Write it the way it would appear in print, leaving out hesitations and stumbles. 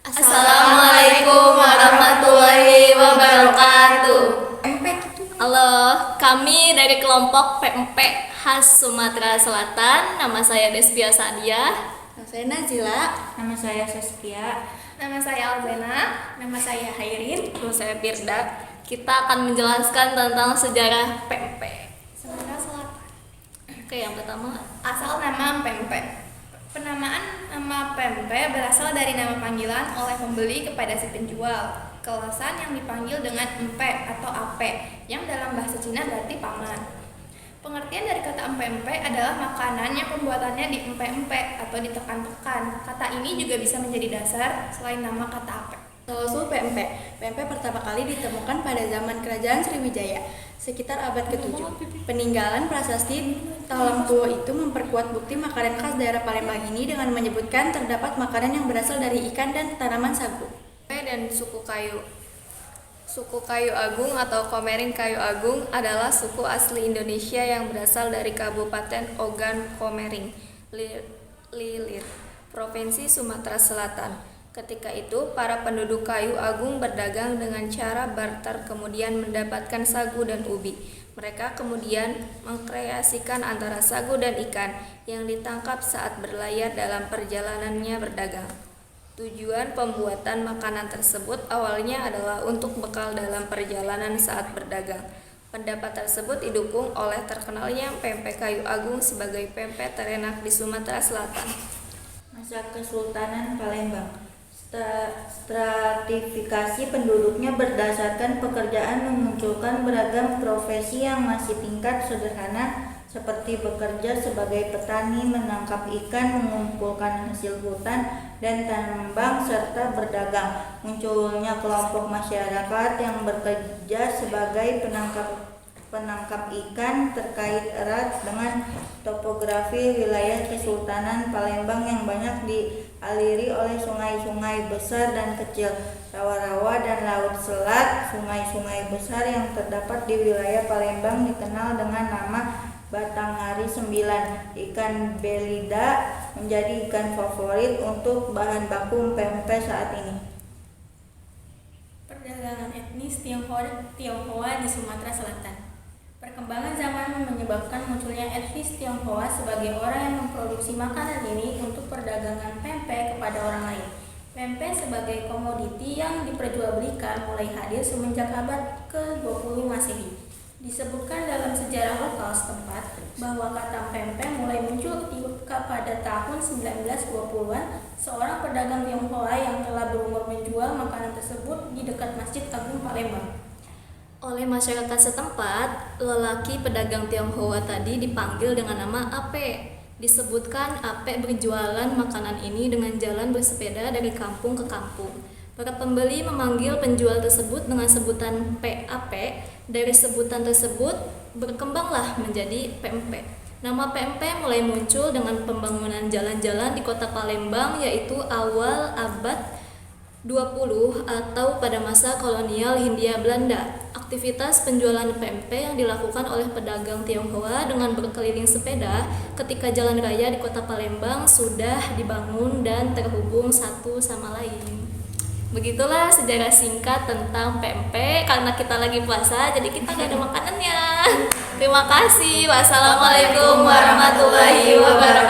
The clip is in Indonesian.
Assalamualaikum warahmatullahi wabarakatuh. Halo, kami dari kelompok PMP khas Sumatera Selatan. Nama saya Desvia Sadia. Nama saya Nazila. Nama saya Saskia. Nama saya Albena. Nama saya Hairin. Nama saya Firda. Kita akan menjelaskan tentang sejarah PMP. Sumatera Selatan. Oke, yang pertama, Asal nama PMP. Penamaan nama PMP berasal dari nama panggilan oleh pembeli kepada si penjual. Kelasan yang dipanggil dengan empe atau ape, yang dalam bahasa Cina berarti paman. Pengertian dari kata empe-empe adalah makanan yang pembuatannya di empe-empe atau ditekan-tekan. Kata ini juga bisa menjadi dasar selain nama kata ape. Asal-usul PMP. PMP pertama kali ditemukan pada zaman Kerajaan Sriwijaya, sekitar abad ke-7. Peninggalan prasasti Talam Kuo itu memperkuat bukti makanan khas daerah Palembang ini dengan menyebutkan terdapat makanan yang berasal dari ikan dan tanaman sagu. dan suku kayu. Suku kayu agung atau Komering Kayu Agung adalah suku asli Indonesia yang berasal dari Kabupaten Ogan Komering, Lilir, Provinsi Sumatera Selatan. Ketika itu, para penduduk Kayu Agung berdagang dengan cara barter kemudian mendapatkan sagu dan ubi. Mereka kemudian mengkreasikan antara sagu dan ikan yang ditangkap saat berlayar dalam perjalanannya berdagang. Tujuan pembuatan makanan tersebut awalnya adalah untuk bekal dalam perjalanan saat berdagang. Pendapat tersebut didukung oleh terkenalnya pempek kayu agung sebagai pempek terenak di Sumatera Selatan. Masa Kesultanan Palembang. Stratifikasi penduduknya berdasarkan pekerjaan memunculkan beragam profesi yang masih tingkat sederhana seperti bekerja sebagai petani, menangkap ikan, mengumpulkan hasil hutan dan tambang, serta berdagang. Munculnya kelompok masyarakat yang bekerja sebagai penangkap ikan terkait erat dengan topografi wilayah Kesultanan Palembang yang banyak dialiri oleh sungai-sungai besar dan kecil, rawa-rawa dan laut selat. Sungai-sungai besar yang terdapat di wilayah Palembang dikenal dengan nama Batanghari 9. Ikan belida menjadi ikan favorit untuk bahan baku pempek saat ini. Perdagangan etnis Tionghoa di Sumatera Selatan. Perkembangan zaman menyebabkan munculnya etnis Tionghoa sebagai orang yang memproduksi makanan ini untuk perdagangan pempek kepada orang lain. Pempek sebagai komoditi yang diperjualbelikan mulai hadir semenjak abad ke-20 Masehi. Disebutkan dalam sejarah lokal setempat bahwa kata pempek mulai muncul ketika pada tahun 1920-an seorang pedagang Tionghoa yang telah berumur menjual makanan tersebut di dekat Masjid Agung Palembang. Oleh masyarakat setempat, lelaki pedagang Tionghoa tadi dipanggil dengan nama Ape. Disebutkan Ape berjualan makanan ini dengan jalan bersepeda dari kampung ke kampung. Para pembeli memanggil penjual tersebut dengan sebutan PAP. Dari sebutan tersebut berkembanglah menjadi PMP. Nama PMP mulai muncul dengan pembangunan jalan-jalan di kota Palembang, yaitu awal abad 20 atau pada masa kolonial Hindia Belanda. Aktivitas penjualan PMP yang dilakukan oleh pedagang Tionghoa dengan berkeliling sepeda ketika jalan raya di kota Palembang sudah dibangun dan terhubung satu sama lain. Begitulah sejarah singkat tentang PMP. Karena kita lagi puasa, jadi kita gak ada makanannya. Terima kasih. Wassalamualaikum warahmatullahi wabarakatuh.